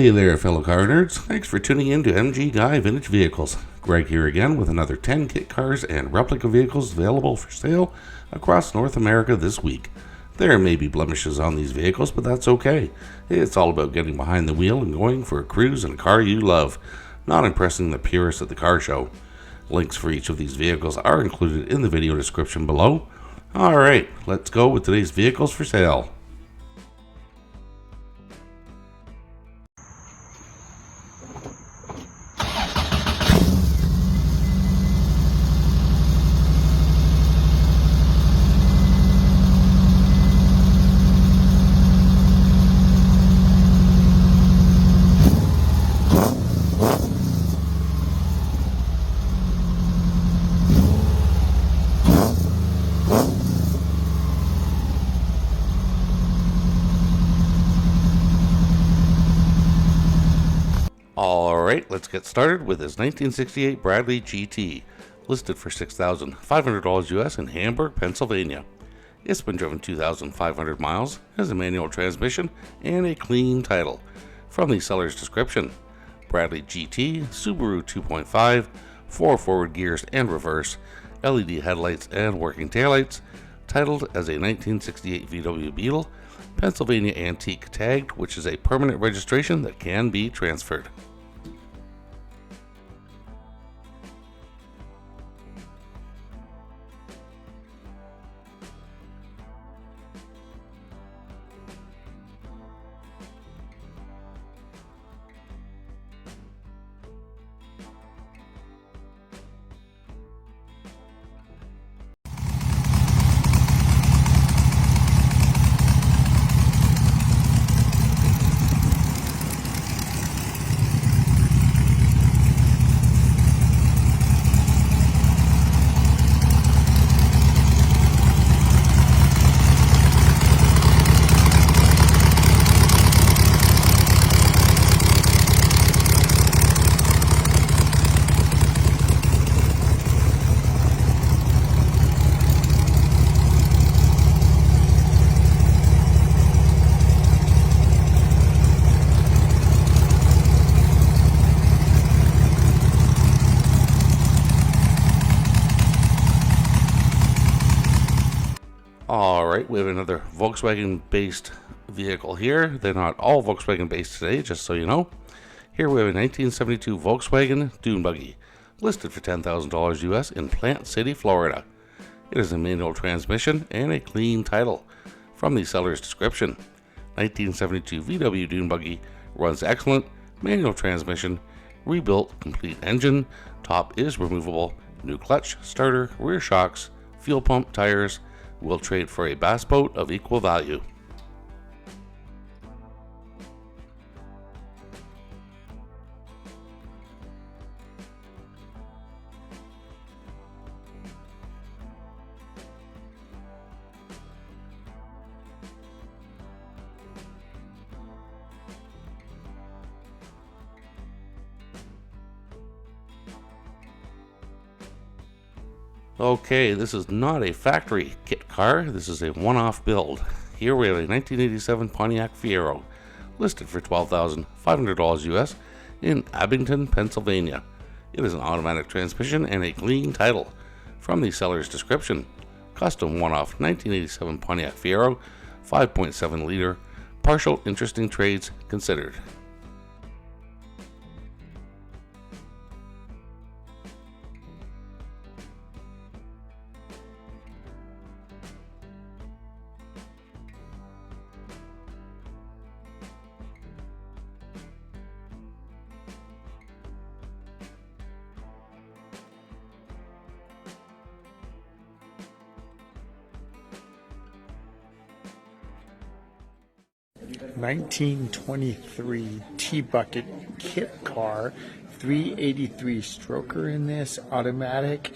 Hey there, fellow car nerds. Thanks for tuning in to MG Guy Vintage Vehicles. Greg here again with another 10 kit cars and replica vehicles available for sale across North America this week. There may be blemishes on these vehicles, but that's okay. It's all about getting behind the wheel and going for a cruise in a car you love, not impressing the purists at the car show. Links for each of these vehicles are included in the video description below. Alright, let's go with today's vehicles for sale. Alright, let's get started with this 1968 Bradley GT, listed for $6,500 US in Hamburg, Pennsylvania. It's been driven 2,500 miles, has a manual transmission, and a clean title. From the seller's description, Bradley GT, Subaru 2.5, 4 forward gears and reverse, LED headlights and working taillights, titled as a 1968 VW Beetle, Pennsylvania Antique tagged, which is a permanent registration that can be transferred. Alright, we have another Volkswagen-based vehicle here. They're not all Volkswagen-based today, just so you know. Here we have a 1972 Volkswagen Dune Buggy, listed for $10,000 US in Plant City, Florida. It is a manual transmission and a clean title. From the seller's description, 1972 VW Dune Buggy runs excellent, manual transmission, rebuilt complete engine, top is removable, new clutch, starter, rear shocks, fuel pump, tires. Will trade for a bass boat of equal value. Okay, this is not a factory kit car, this is a one-off build. Here we have a 1987 Pontiac Fiero, listed for $12,500 US in Abington, Pennsylvania. It is an automatic transmission and a clean title. From the seller's description, custom one-off 1987 Pontiac Fiero, 5.7 liter, partial interesting trades considered. (1923) T-Bucket kit car, 383 stroker in this, automatic.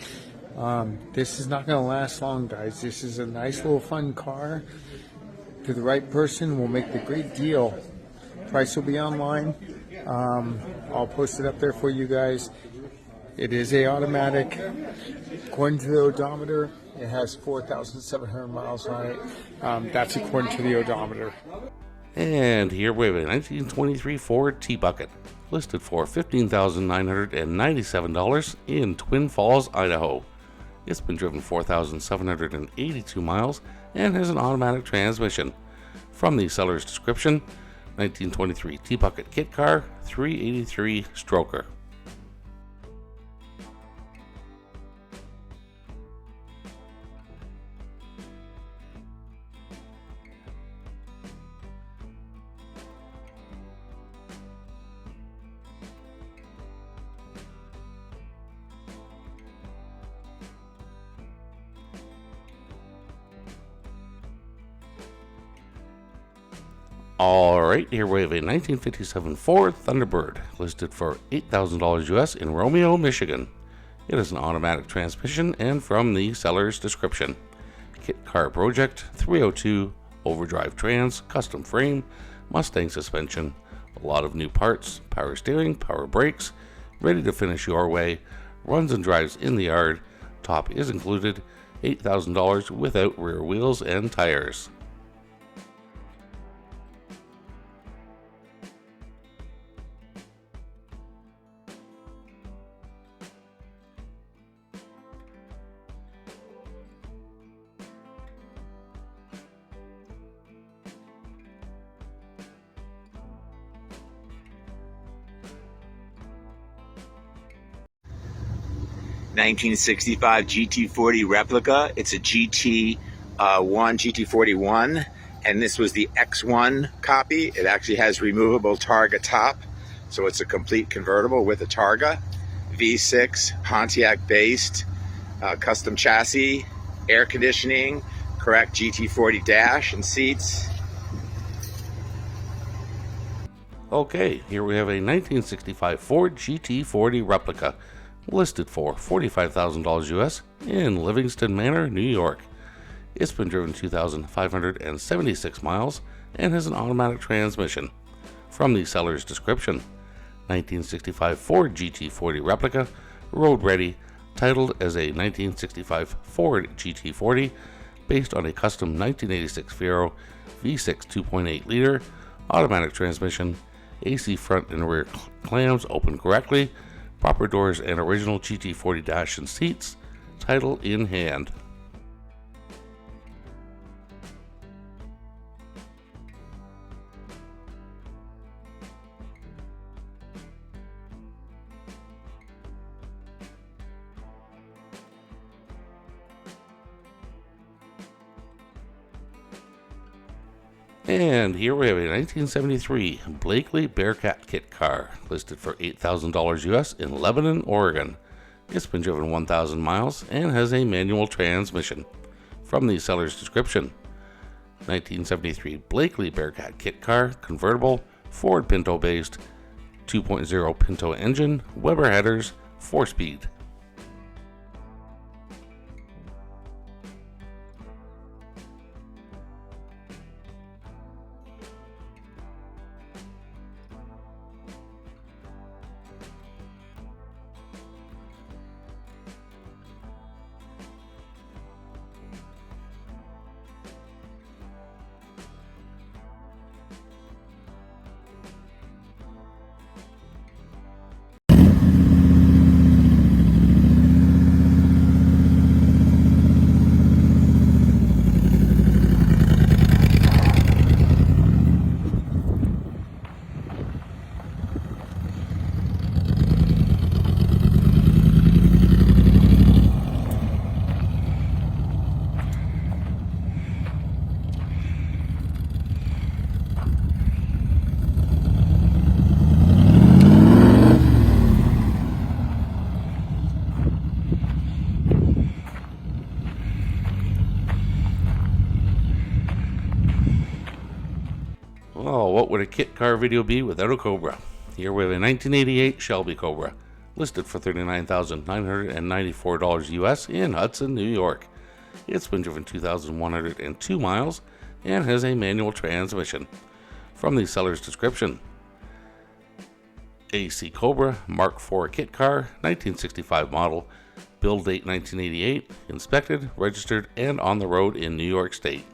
This is not going to last long, guys. This is a nice little fun car. To the right person, will make the great deal. Price will be online. I'll post it up there for you guys. It is a automatic. According to the odometer, it has 4,700 miles on it. That's according to the odometer. And here we have a 1923 Ford T-Bucket, listed for $15,997 in Twin Falls, Idaho. It's been driven 4,782 miles and has an automatic transmission. From the seller's description, 1923 T-Bucket kit car, 383 stroker. Alright, here we have a 1957 Ford Thunderbird, listed for $8,000 US in Romeo, Michigan. It is an automatic transmission and from the seller's description. Kit car project, 302, overdrive trans, custom frame, Mustang suspension, a lot of new parts, power steering, power brakes, ready to finish your way, runs and drives in the yard, top is included, $8,000 without rear wheels and tires. (1965) GT40 replica. It's a GT1 GT41, and this was the X1 copy. It actually has removable Targa top, so it's a complete convertible with a Targa. V6 Pontiac based, custom chassis, air conditioning, correct GT40 dash and seats. Okay, here we have a 1965 Ford GT40 replica, listed for $45,000 US in Livingston Manor, New York. It's been driven 2,576 miles and has an automatic transmission. From the seller's description, 1965 Ford GT40 replica, road ready, titled as a 1965 Ford GT40, based on a custom 1986 Fiero V6 2.8 liter, automatic transmission, AC front and rear clams open correctly, proper doors and original GT40 dash and seats, title in hand. And here we have a 1973 Blakely Bearcat kit car, listed for $8,000 US in Lebanon, Oregon. It's been driven 1,000 miles and has a manual transmission. From the seller's description, 1973 Blakely Bearcat kit car, convertible, Ford Pinto based, 2.0 Pinto engine, Weber headers, 4-speed. Oh, what would a kit car video be without a Cobra? Here we have a 1988 Shelby Cobra, listed for $39,994 US in Hudson, New York. It's been driven 2,102 miles and has a manual transmission. From the seller's description, AC Cobra Mark IV kit car, 1965 model, build date 1988, inspected, registered, and on the road in New York State.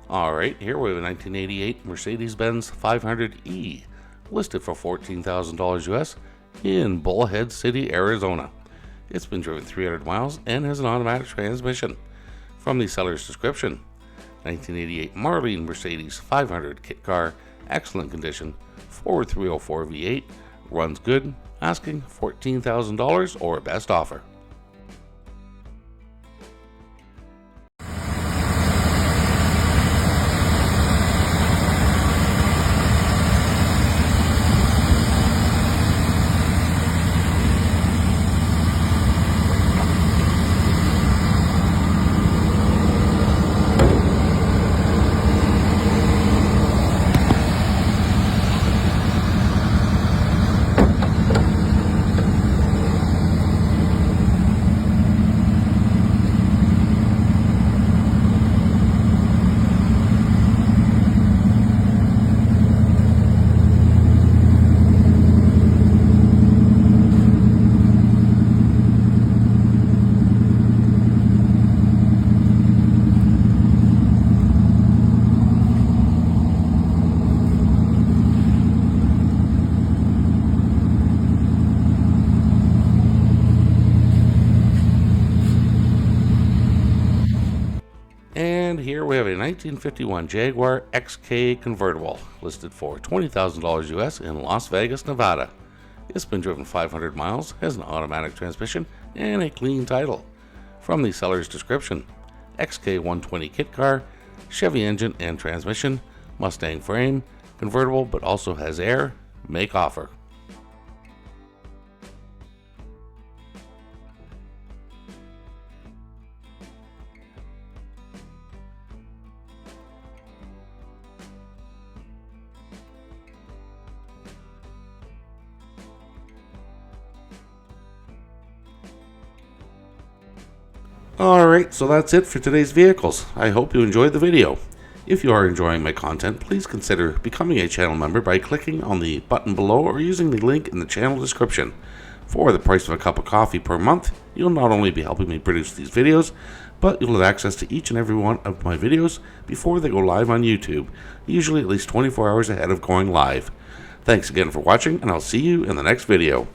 Alright, here we have a 1988 Mercedes-Benz 500E, listed for $14,000 US in Bullhead City, Arizona. It's been driven 300 miles and has an automatic transmission. From the seller's description, 1988 Marlene Mercedes 500 kit car, excellent condition, Ford 304 V8, runs good, asking $14,000 or best offer. And here we have a 1951 Jaguar XK convertible, listed for $20,000 US in Las Vegas, Nevada. It's been driven 500 miles, has an automatic transmission, and a clean title. From the seller's description, XK 120 kit car, Chevy engine and transmission, Mustang frame, convertible but also has air, make offer. Alright, so that's it for today's vehicles. I hope you enjoyed the video. If you are enjoying my content, please consider becoming a channel member by clicking on the button below or using the link in the channel description. For the price of a cup of coffee per month, you'll not only be helping me produce these videos, but you'll have access to each and every one of my videos before they go live on YouTube, usually at least 24 hours ahead of going live. Thanks again for watching, and I'll see you in the next video.